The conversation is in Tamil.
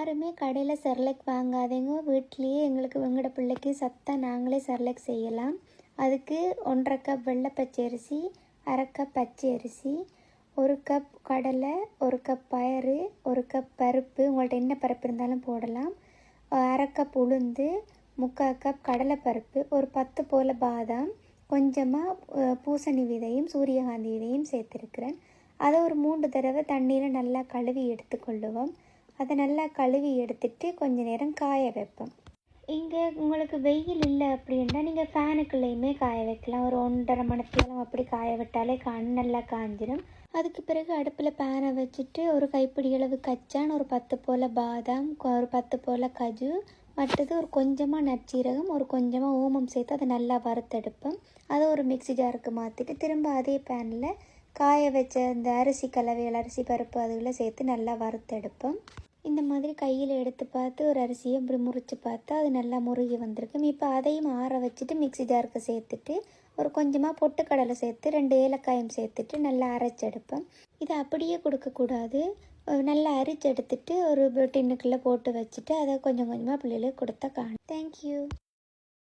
யாருமே கடையில் செர்லாக் வாங்காதீங்க. வீட்லேயே எங்களோட பிள்ளைக்கு சத்தாக நாங்களே செர்லாக் செய்யலாம். அதுக்கு 1.5 கப் வெள்ளை பச்சரிசி, 1/2 கப் பச்சை அரிசி, 1 கப் கடலை, 1 கப் பயறு, 1 கப் பருப்பு, உங்கள்கிட்ட என்ன பருப்பு இருந்தாலும் போடலாம், 1/2 கப் உளுந்து, 3/4 கப் கடலைப்பருப்பு, ஒரு 10 போல் பாதாம், கொஞ்சமாக பூசணி விதையும் சூரியகாந்தி விதையும் சேர்த்துருக்கிறேன். அதை ஒரு 3 தடவை தண்ணியில் நல்லா கழுவி எடுத்துக்கொள்ளுவோம். அதை நல்லா கழுவி எடுத்துட்டு கொஞ்ச நேரம் காய வைப்போம். இங்கே உங்களுக்கு வெயில் இல்லை அப்படின்னா நீங்கள் ஃபேனுக்குள்ளேயுமே காய வைக்கலாம். ஒரு 1.5 மணித்தேரம் அப்படி காய விட்டாலே நல்லா காஞ்சிடும். அதுக்கு பிறகு அடுப்பில் பேனை வச்சுட்டு ஒரு கைப்பிடி அளவு கச்சான், ஒரு 10 போல் பாதாம், ஒரு 10 போல் கஜு, மற்றது ஒரு கொஞ்சமாக நற்சீரகம், ஒரு கொஞ்சமாக ஓமம் சேர்த்து அதை நல்லா வறுத்தெடுப்போம். அதை ஒரு மிக்ஸி ஜாருக்கு மாற்றிட்டு திரும்ப அதே பேனில் காய வச்ச இந்த அரிசி கலவையில் அரிசி பருப்பு அதுகளை சேர்த்து நல்லா வறுத்தெடுப்போம். இந்த மாதிரி கையில் எடுத்து பார்த்து ஒரு அரிசியை இப்படி முறித்து பார்த்தா அது நல்லா முருகி வந்திருக்கும். இப்போ அதையும் ஆற வச்சுட்டு மிக்ஸி ஜாருக்கு சேர்த்துட்டு ஒரு கொஞ்சமாக பொட்டுக்கடலை சேர்த்து 2 ஏலக்காயும் சேர்த்துட்டு நல்லா அரைச்செடுப்போம். இதை அப்படியே கொடுக்கக்கூடாது. நல்லா அரிச்செடுத்துட்டு ஒரு டின்னுக்குள்ளே போட்டு வச்சுட்டு அதை கொஞ்சம் கொஞ்சமாக பிள்ளைகளுக்கு கொடுத்தா காணும். தேங்க்யூ.